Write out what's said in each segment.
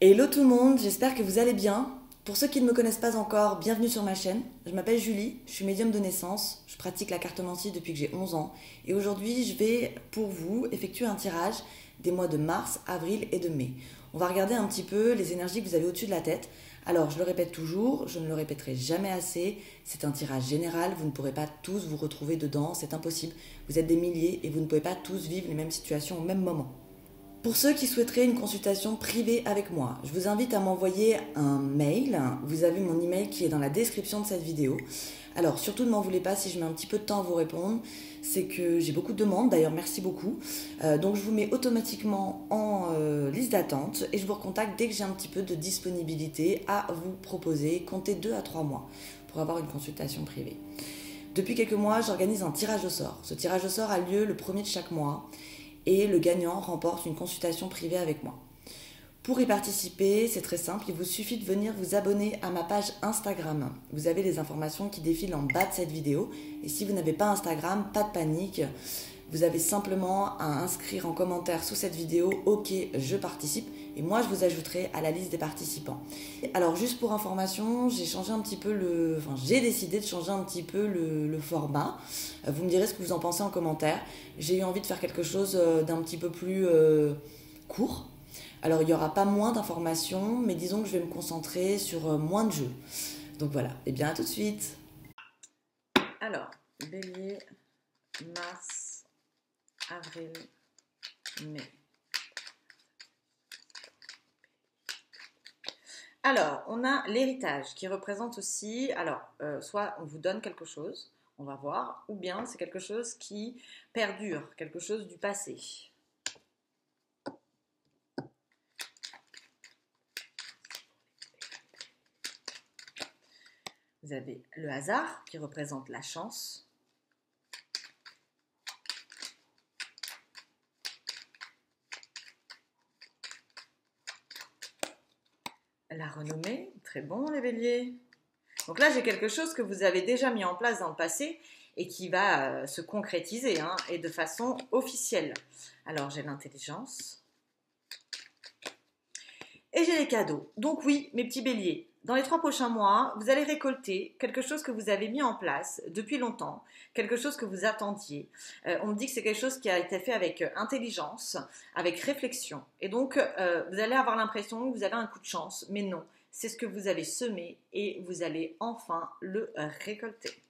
Hello tout le monde, j'espère que vous allez bien. Pour ceux qui ne me connaissent pas encore, bienvenue sur ma chaîne. Je m'appelle Julie, je suis médium de naissance, je pratique la cartomancie depuis que j'ai 11 ans et aujourd'hui je vais pour vous effectuer un tirage des mois de mars, avril et de mai. On va regarder un petit peu les énergies que vous avez au-dessus de la tête. Alors je le répète toujours, je ne le répéterai jamais assez, c'est un tirage général, vous ne pourrez pas tous vous retrouver dedans, c'est impossible. Vous êtes des milliers et vous ne pouvez pas tous vivre les mêmes situations au même moment. Pour ceux qui souhaiteraient une consultation privée avec moi, je vous invite à m'envoyer un mail. Vous avez mon email qui est dans la description de cette vidéo. Alors surtout ne m'en voulez pas si je mets un petit peu de temps à vous répondre. C'est que j'ai beaucoup de demandes, d'ailleurs merci beaucoup. Donc je vous mets automatiquement en liste d'attente et je vous recontacte dès que j'ai un petit peu de disponibilité à vous proposer. Comptez 2 à 3 mois pour avoir une consultation privée. Depuis quelques mois, j'organise un tirage au sort. Ce tirage au sort a lieu le premier de chaque mois et le gagnant remporte une consultation privée avec moi. Pour y participer, c'est très simple, il vous suffit de venir vous abonner à ma page Instagram. Vous avez les informations qui défilent en bas de cette vidéo. Et si vous n'avez pas Instagram, pas de panique. Vous avez simplement à inscrire en commentaire sous cette vidéo « Ok, je participe » et moi je vous ajouterai à la liste des participants. Alors juste pour information, j'ai décidé de changer un petit peu le format. Vous me direz ce que vous en pensez en commentaire. J'ai eu envie de faire quelque chose d'un petit peu plus court. Alors il n'y aura pas moins d'informations, mais disons que je vais me concentrer sur moins de jeux. Donc voilà, et bien à tout de suite. Alors, Bélier, Mars, avril, mai. Alors, on a l'héritage qui représente aussi, soit on vous donne quelque chose, on va voir, ou bien c'est quelque chose qui perdure, quelque chose du passé. Vous avez le hasard qui représente la chance. La renommée, très bon les béliers. Donc là, j'ai quelque chose que vous avez déjà mis en place dans le passé et qui va se concrétiser et de façon officielle. Alors, j'ai l'intelligence et j'ai les cadeaux. Donc oui, mes petits béliers, dans les 3 prochains mois, vous allez récolter quelque chose que vous avez mis en place depuis longtemps, quelque chose que vous attendiez. On me dit que c'est quelque chose qui a été fait avec intelligence, avec réflexion. Et donc, vous allez avoir l'impression que vous avez un coup de chance, mais non. C'est ce que vous avez semé et vous allez enfin le récolter.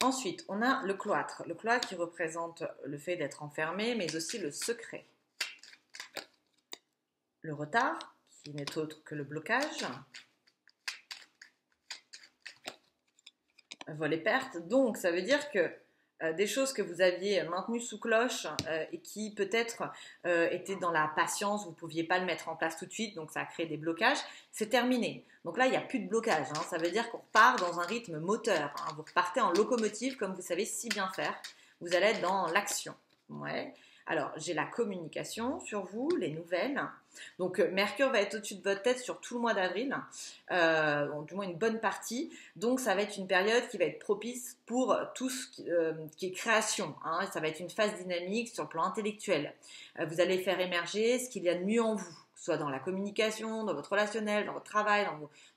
Ensuite, on a le cloître. Le cloître qui représente le fait d'être enfermé, mais aussi le secret. Le retard, qui n'est autre que le blocage. Vol et perte. Donc, ça veut dire que des choses que vous aviez maintenues sous cloche et qui peut-être étaient dans la patience, vous ne pouviez pas le mettre en place tout de suite, donc ça a créé des blocages, c'est terminé. Donc là, il n'y a plus de blocage. Ça veut dire qu'on repart dans un rythme moteur. Vous repartez en locomotive comme vous savez si bien faire. Vous allez être dans l'action. Ouais. Alors, j'ai la communication sur vous, les nouvelles. Donc, Mercure va être au-dessus de votre tête sur tout le mois d'avril, du moins une bonne partie. Donc, ça va être une période qui va être propice pour tout ce qui est création. Ça va être une phase dynamique sur le plan intellectuel. Vous allez faire émerger ce qu'il y a de mieux en vous, soit dans la communication, dans votre relationnel, dans votre travail,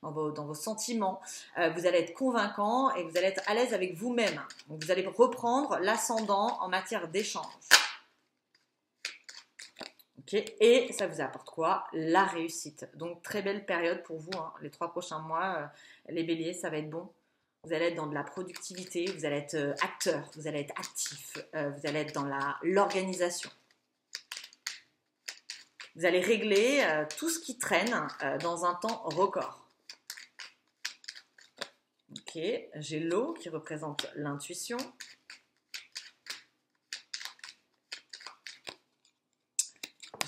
dans vos sentiments. Vous allez être convaincant et vous allez être à l'aise avec vous-même. Donc, vous allez reprendre l'ascendant en matière d'échange. Okay. Et ça vous apporte quoi? La réussite. Donc, très belle période pour vous. Les 3 prochains mois, les béliers, ça va être bon. Vous allez être dans de la productivité, vous allez être acteur, vous allez être actif, vous allez être dans l'organisation. Vous allez régler tout ce qui traîne dans un temps record. Ok, j'ai l'eau qui représente l'intuition.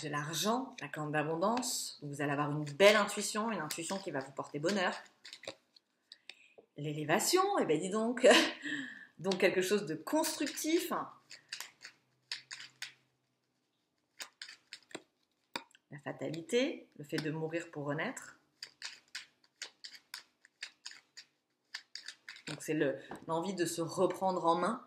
J'ai l'argent, la corne d'abondance. Vous allez avoir une belle intuition, une intuition qui va vous porter bonheur. L'élévation, eh bien dis donc, donc quelque chose de constructif. La fatalité, le fait de mourir pour renaître. Donc c'est l'envie de se reprendre en main.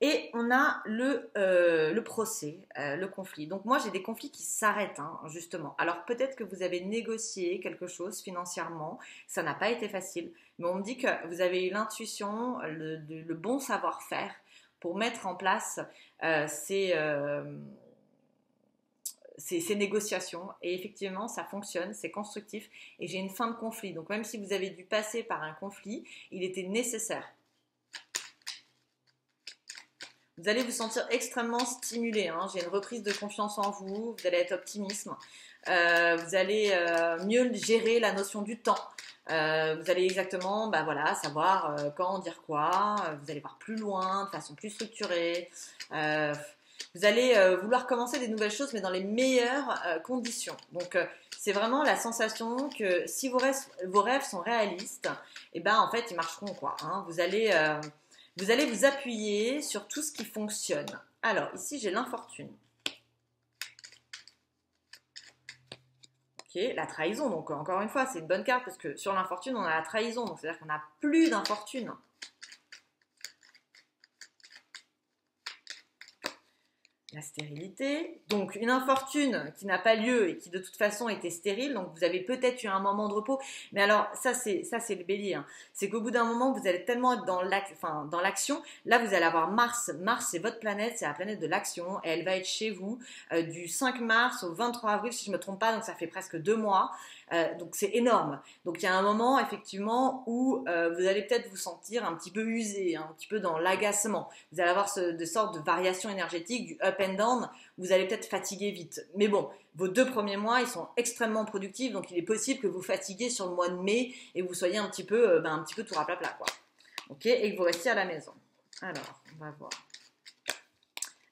Et on a le procès, le conflit. Donc moi, j'ai des conflits qui s'arrêtent, hein, justement. Alors peut-être que vous avez négocié quelque chose financièrement, ça n'a pas été facile, mais on me dit que vous avez eu l'intuition, le bon savoir-faire pour mettre en place ces négociations. Et effectivement, ça fonctionne, c'est constructif. Et j'ai une fin de conflit. Donc même si vous avez dû passer par un conflit, il était nécessaire. Vous allez vous sentir extrêmement stimulé, hein. J'ai une reprise de confiance en vous, vous allez être optimiste, vous allez mieux gérer la notion du temps. Vous allez exactement savoir quand dire quoi, vous allez voir plus loin, de façon plus structurée. Vous allez vouloir commencer des nouvelles choses, mais dans les meilleures conditions. Donc, c'est vraiment la sensation que si vos rêves sont réalistes, et ben en fait, ils marcheront quoi. Hein. Vous allez vous appuyer sur tout ce qui fonctionne. Alors, ici, j'ai l'infortune. Ok, la trahison. Donc, encore une fois, c'est une bonne carte parce que sur l'infortune, on a la trahison. Donc, c'est-à-dire qu'on n'a plus d'infortune. La stérilité, donc une infortune qui n'a pas lieu et qui de toute façon était stérile, donc vous avez peut-être eu un moment de repos, mais alors ça c'est le bélier, hein. C'est qu'au bout d'un moment vous allez tellement être dans l'action, là vous allez avoir Mars c'est votre planète, c'est la planète de l'action et elle va être chez vous du 5 mars au 23 avril si je me trompe pas, donc ça fait presque 2 mois, donc c'est énorme. Donc il y a un moment effectivement où vous allez peut-être vous sentir un petit peu usé, un petit peu dans l'agacement, vous allez avoir de sortes de variations énergétiques, du up and down, vous allez peut-être fatiguer vite. Mais bon, vos 2 premiers mois, ils sont extrêmement productifs, donc il est possible que vous fatiguez sur le mois de mai et vous soyez un petit peu tout raplapla, quoi. Ok, et que vous restiez à la maison. Alors, on va voir.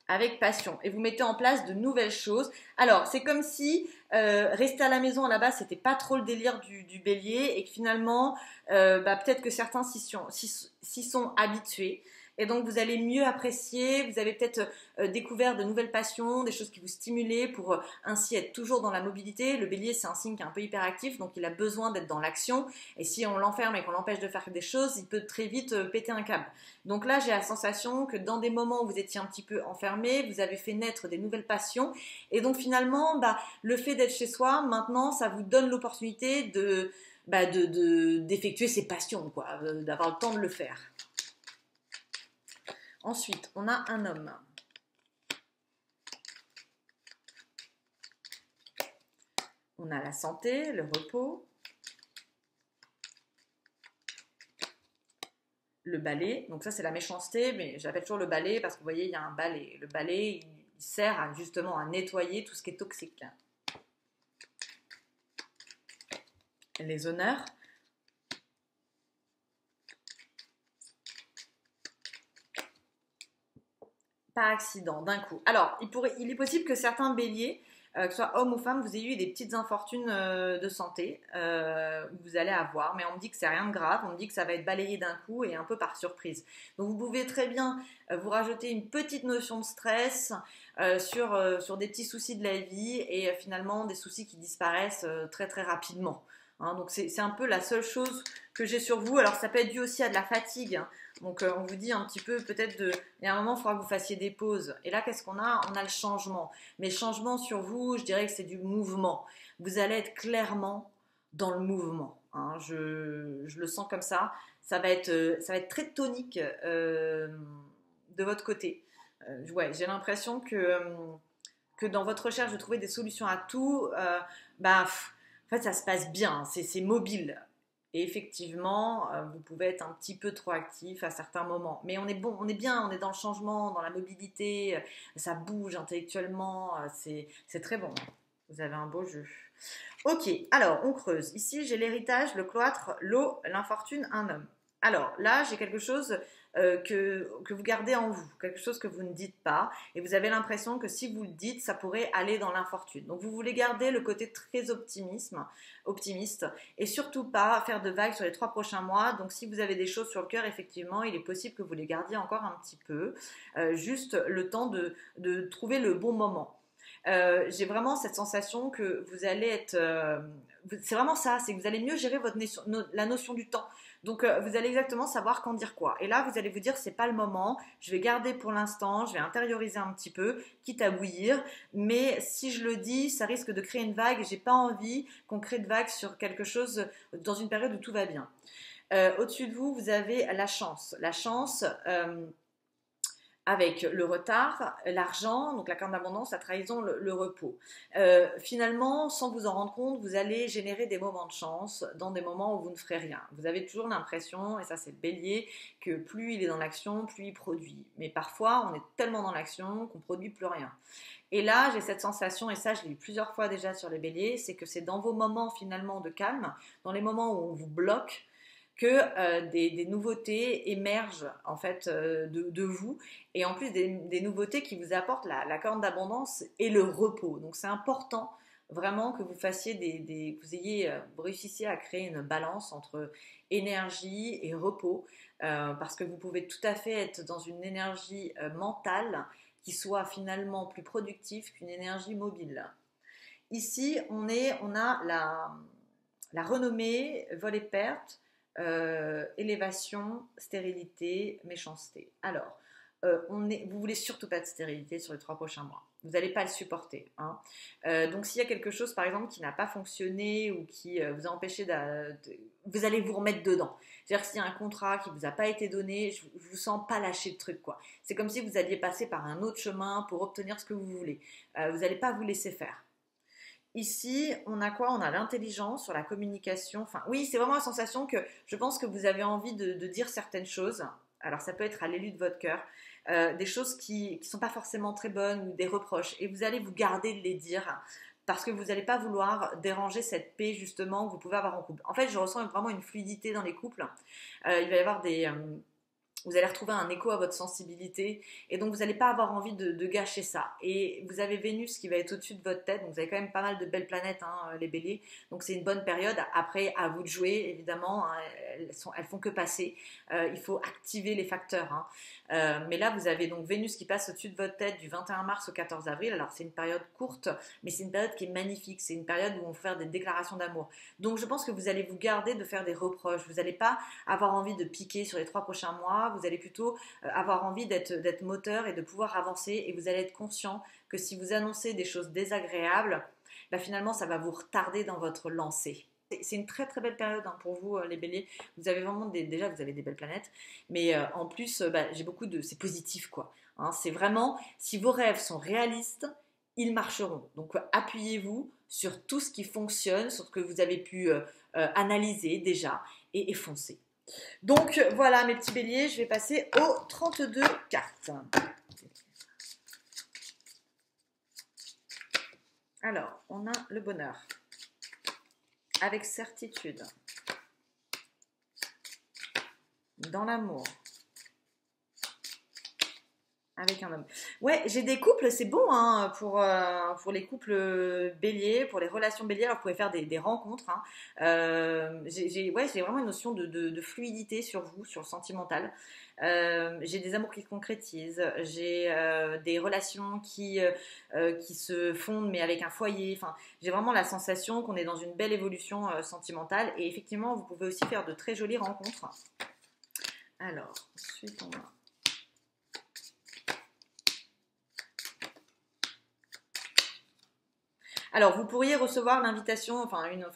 Avec passion. Et vous mettez en place de nouvelles choses. Alors, c'est comme si rester à la maison à la base, c'était pas trop le délire du bélier et que finalement, peut-être que certains s'y sont habitués. Et donc, vous allez mieux apprécier, vous avez peut-être découvert de nouvelles passions, des choses qui vous stimulaient pour ainsi être toujours dans la mobilité. Le bélier, c'est un signe qui est un peu hyperactif, donc il a besoin d'être dans l'action. Et si on l'enferme et qu'on l'empêche de faire des choses, il peut très vite péter un câble. Donc là, j'ai la sensation que dans des moments où vous étiez un petit peu enfermé, vous avez fait naître des nouvelles passions. Et donc finalement, le fait d'être chez soi, maintenant, ça vous donne l'opportunité d'effectuer ses passions, quoi, d'avoir le temps de le faire. Ensuite, on a un homme. On a la santé, le repos, le balai. Donc ça, c'est la méchanceté, mais j'appelle toujours le balai parce que vous voyez, il y a un balai. Le balai, il sert justement à nettoyer tout ce qui est toxique. Les honneurs. Par accident, d'un coup. Alors, il est possible que certains béliers, que ce soit hommes ou femmes, vous ayez eu des petites infortunes de santé où vous allez avoir, mais on me dit que c'est rien de grave, on me dit que ça va être balayé d'un coup et un peu par surprise. Donc vous pouvez très bien vous rajouter une petite notion de stress sur des petits soucis de la vie et finalement des soucis qui disparaissent très très rapidement. Hein, donc c'est un peu la seule chose que j'ai sur vous. Alors ça peut être dû aussi à de la fatigue, hein. Donc on vous dit un petit peu peut-être il y a un moment il faudra que vous fassiez des pauses. Et là qu'est-ce qu'on a? On a le changement. Mais le changement sur vous, je dirais que c'est du mouvement. Vous allez être clairement dans le mouvement, hein. Je le sens comme ça. Ça va être très tonique de votre côté. Ouais, j'ai l'impression que dans votre recherche de trouver des solutions à tout, en fait, ça se passe bien, c'est mobile. Et effectivement, vous pouvez être un petit peu trop actif à certains moments. Mais on est bon, on est bien, on est dans le changement, dans la mobilité, ça bouge intellectuellement, c'est très bon. Vous avez un beau jeu. Ok, alors on creuse. Ici, j'ai l'héritage, le cloître, l'eau, l'infortune, un homme. Alors là, j'ai quelque chose que vous gardez en vous, quelque chose que vous ne dites pas, et vous avez l'impression que si vous le dites, ça pourrait aller dans l'infortune. Donc vous voulez garder le côté très optimiste, et surtout pas faire de vagues sur les 3 prochains mois. Donc si vous avez des choses sur le cœur, effectivement, il est possible que vous les gardiez encore un petit peu, juste le temps de trouver le bon moment. J'ai vraiment cette sensation que vous allez être... c'est vraiment ça, c'est que vous allez mieux gérer la notion du temps. Donc, vous allez exactement savoir quand dire quoi. Et là, vous allez vous dire, c'est pas le moment, je vais garder pour l'instant, je vais intérioriser un petit peu, quitte à bouillir. Mais si je le dis, ça risque de créer une vague et j'ai pas envie qu'on crée de vague sur quelque chose dans une période où tout va bien. Au-dessus de vous, vous avez la chance. La chance, avec le retard, l'argent, donc la carte d'abondance, la trahison, le repos. Finalement, sans vous en rendre compte, vous allez générer des moments de chance dans des moments où vous ne ferez rien. Vous avez toujours l'impression, et ça c'est le bélier, que plus il est dans l'action, plus il produit. Mais parfois, on est tellement dans l'action qu'on ne produit plus rien. Et là, j'ai cette sensation, et ça je l'ai eu plusieurs fois déjà sur les béliers, c'est que c'est dans vos moments finalement de calme, dans les moments où on vous bloque, que des nouveautés émergent en fait de vous, et en plus des nouveautés qui vous apportent la corne d'abondance et le repos. Donc c'est important vraiment que vous fassiez vous réussissiez à créer une balance entre énergie et repos, parce que vous pouvez tout à fait être dans une énergie mentale qui soit finalement plus productive qu'une énergie mobile. Ici, on a la renommée, vol et perte, élévation, stérilité, méchanceté. Alors, vous voulez surtout pas de stérilité sur les 3 prochains mois. Vous n'allez pas le supporter. Hein. Donc, s'il y a quelque chose, par exemple, qui n'a pas fonctionné ou qui vous a empêché vous allez vous remettre dedans. C'est-à-dire s'il y a un contrat qui vous a pas été donné, je vous sens pas lâcher le truc, quoi. C'est comme si vous alliez passer par un autre chemin pour obtenir ce que vous voulez. Vous n'allez pas vous laisser faire. Ici, on a quoi? On a l'intelligence sur la communication. Enfin, oui, c'est vraiment la sensation que je pense que vous avez envie de dire certaines choses. Alors, ça peut être à l'élu de votre cœur. Des choses qui ne sont pas forcément très bonnes ou des reproches. Et vous allez vous garder de les dire parce que vous n'allez pas vouloir déranger cette paix justement que vous pouvez avoir en couple. En fait, je ressens vraiment une fluidité dans les couples. Il va y avoir vous allez retrouver un écho à votre sensibilité et donc vous n'allez pas avoir envie de gâcher ça. Et vous avez Vénus qui va être au-dessus de votre tête, donc vous avez quand même pas mal de belles planètes, hein, les béliers, donc c'est une bonne période. Après, à vous de jouer, évidemment, hein, elles font que passer, il faut activer les facteurs. Hein. Mais là, vous avez donc Vénus qui passe au-dessus de votre tête du 21 mars au 14 avril, alors c'est une période courte, mais c'est une période qui est magnifique, c'est une période où on peut faire des déclarations d'amour. Donc je pense que vous allez vous garder de faire des reproches, vous n'allez pas avoir envie de piquer sur les 3 prochains mois, vous allez plutôt avoir envie d'être moteur et de pouvoir avancer, et vous allez être conscient que si vous annoncez des choses désagréables, bah finalement ça va vous retarder dans votre lancée. C'est une très très belle période, hein, pour vous, les béliers. Vous avez vraiment déjà vous avez des belles planètes, mais en plus j'ai beaucoup c'est positif, quoi. Hein, c'est vraiment, si vos rêves sont réalistes, ils marcheront. Donc appuyez-vous sur tout ce qui fonctionne, sur ce que vous avez pu analyser déjà, et foncez. Donc voilà mes petits béliers, je vais passer aux 32 cartes. Alors, on a le bonheur, avec certitude, dans l'amour, avec un homme. Ouais, j'ai des couples, c'est bon, hein, pour les couples béliers, pour les relations béliers. Alors, vous pouvez faire des rencontres. Hein. J'ai vraiment une notion de fluidité sur vous, sur le sentimental. J'ai des amours qui se concrétisent. J'ai des relations qui se fondent, mais avec un foyer. Enfin, j'ai vraiment la sensation qu'on est dans une belle évolution sentimentale. Et effectivement, vous pouvez aussi faire de très jolies rencontres. Alors, ensuite, on va... Alors, vous pourriez recevoir l'invitation,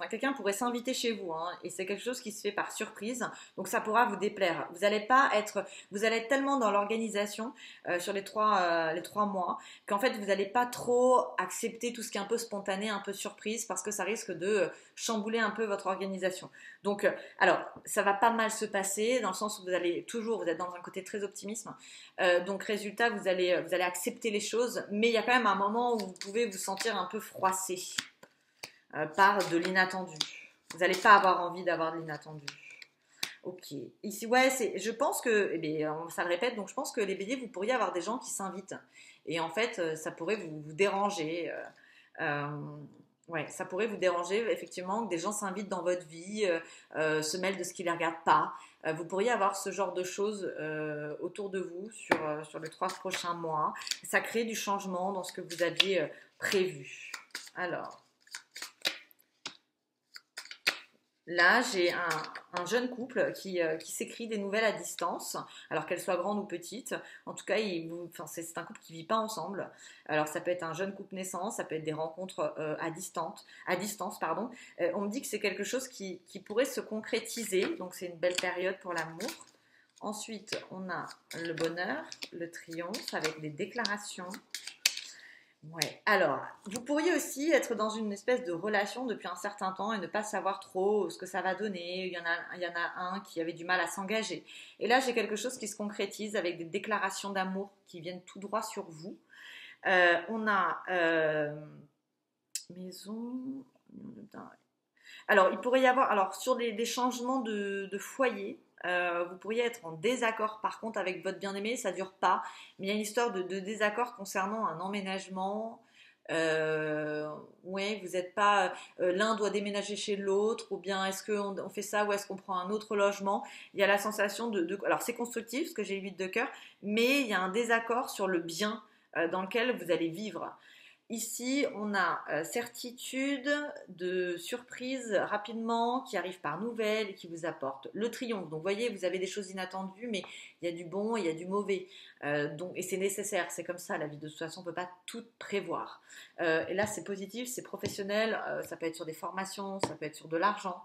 quelqu'un pourrait s'inviter chez vous, hein, et c'est quelque chose qui se fait par surprise, donc ça pourra vous déplaire. Vous allez être tellement dans l'organisation sur les trois mois qu'en fait vous n'allez pas trop accepter tout ce qui est un peu spontané, un peu surprise, parce que ça risque de chambouler un peu votre organisation. Donc, alors, ça va pas mal se passer dans le sens où vous êtes dans un côté très optimisme. Donc, résultat, vous allez accepter les choses, mais il y a quand même un moment où vous pouvez vous sentir un peu froissé par de l'inattendu. Vous n'allez pas avoir envie d'avoir de l'inattendu. Ok. Ici, ouais, je pense que, ça le répète, donc je pense que les béliers, vous pourriez avoir des gens qui s'invitent. Et en fait, ça pourrait vous déranger. Ouais, ça pourrait vous déranger, effectivement, que des gens s'invitent dans votre vie, se mêlent de ce qui ne les regarde pas. Vous pourriez avoir ce genre de choses autour de vous sur les 3 prochains mois. Ça crée du changement dans ce que vous aviez prévu. Alors, Là, j'ai un jeune couple qui s'écrit des nouvelles à distance, alors qu'elles soient grandes ou petites. En tout cas, enfin, c'est un couple qui vit pas ensemble. Alors, ça peut être un jeune couple naissant, ça peut être des rencontres à distance, pardon. On me dit que c'est quelque chose qui pourrait se concrétiser, donc c'est une belle période pour l'amour. Ensuite, on a le bonheur, le triomphe avec des déclarations. Ouais. Alors, vous pourriez aussi être dans une espèce de relation depuis un certain temps et ne pas savoir trop ce que ça va donner. Il y en a un qui avait du mal à s'engager. Et là, j'ai quelque chose qui se concrétise avec des déclarations d'amour qui viennent tout droit sur vous. On a maison. Alors, il pourrait y avoir, alors sur des changements de foyer, vous pourriez être en désaccord par contre avec votre bien-aimé, ça dure pas, mais il y a une histoire de désaccord concernant un emménagement. Ouais, vous n'êtes pas, l'un doit déménager chez l'autre, ou bien est-ce qu'on fait ça, ou est-ce qu'on prend un autre logement. Il y a la sensation alors c'est constructif, parce que j'ai 8 de cœur, mais il y a un désaccord sur le bien dans lequel vous allez vivre. Ici, on a certitude de surprise rapidement qui arrive par nouvelle et qui vous apporte le triomphe. Donc, vous voyez, vous avez des choses inattendues, mais il y a du bon et il y a du mauvais. Et c'est nécessaire, c'est comme ça la vie. De toute façon, on ne peut pas tout prévoir. Et là, c'est positif, c'est professionnel. Ça peut être sur des formations, ça peut être sur de l'argent.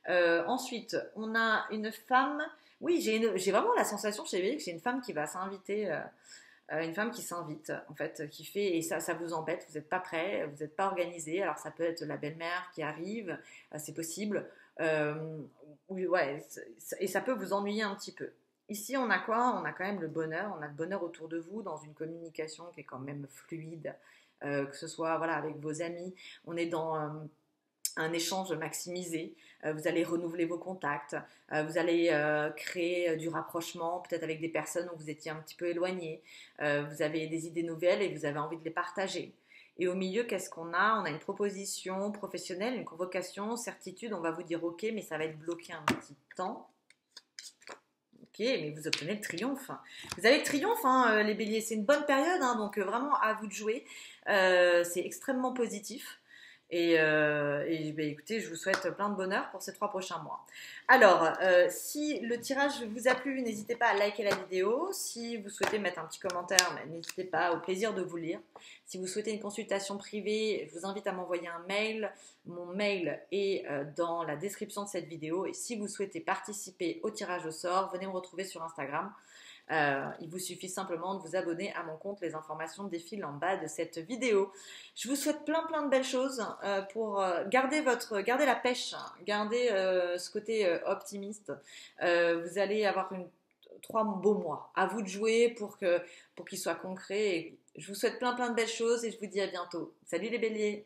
Ensuite, on a une femme. Oui, j'ai vraiment la sensation chez Vélique que j'ai une femme qui va s'inviter. Une femme qui s'invite, en fait, qui fait, et ça vous embête, vous n'êtes pas prêt, vous n'êtes pas organisé, alors ça peut être la belle-mère qui arrive, c'est possible, ouais, et ça peut vous ennuyer un petit peu. Ici, on a quoi? On a quand même le bonheur, on a le bonheur autour de vous dans une communication qui est quand même fluide, que ce soit voilà, avec vos amis, on est dans un échange maximisé, vous allez renouveler vos contacts, vous allez créer du rapprochement, peut-être avec des personnes où vous étiez un petit peu éloigné, vous avez des idées nouvelles et vous avez envie de les partager. Et au milieu, qu'est-ce qu'on a? On a une proposition professionnelle, une convocation, certitude, on va vous dire ok, mais ça va être bloqué un petit temps. Ok, mais vous obtenez le triomphe. Vous avez le triomphe, hein, les béliers, c'est une bonne période, hein, donc vraiment à vous de jouer. C'est extrêmement positif. Ben, écoutez, je vous souhaite plein de bonheur pour ces 3 prochains mois. Alors, si le tirage vous a plu, n'hésitez pas à liker la vidéo. Si vous souhaitez mettre un petit commentaire, n'hésitez pas, au plaisir de vous lire. Si vous souhaitez une consultation privée, je vous invite à m'envoyer un mail. Mon mail est dans la description de cette vidéo. Et si vous souhaitez participer au tirage au sort, venez me retrouver sur Instagram. Il vous suffit simplement de vous abonner à mon compte, les informations défilent en bas de cette vidéo. Je vous souhaite plein de belles choses pour garder la pêche, garder ce côté optimiste. Vous allez avoir 3 beaux mois. À vous de jouer pour qu'ils soient concrets. Et je vous souhaite plein de belles choses et je vous dis à bientôt. Salut les béliers!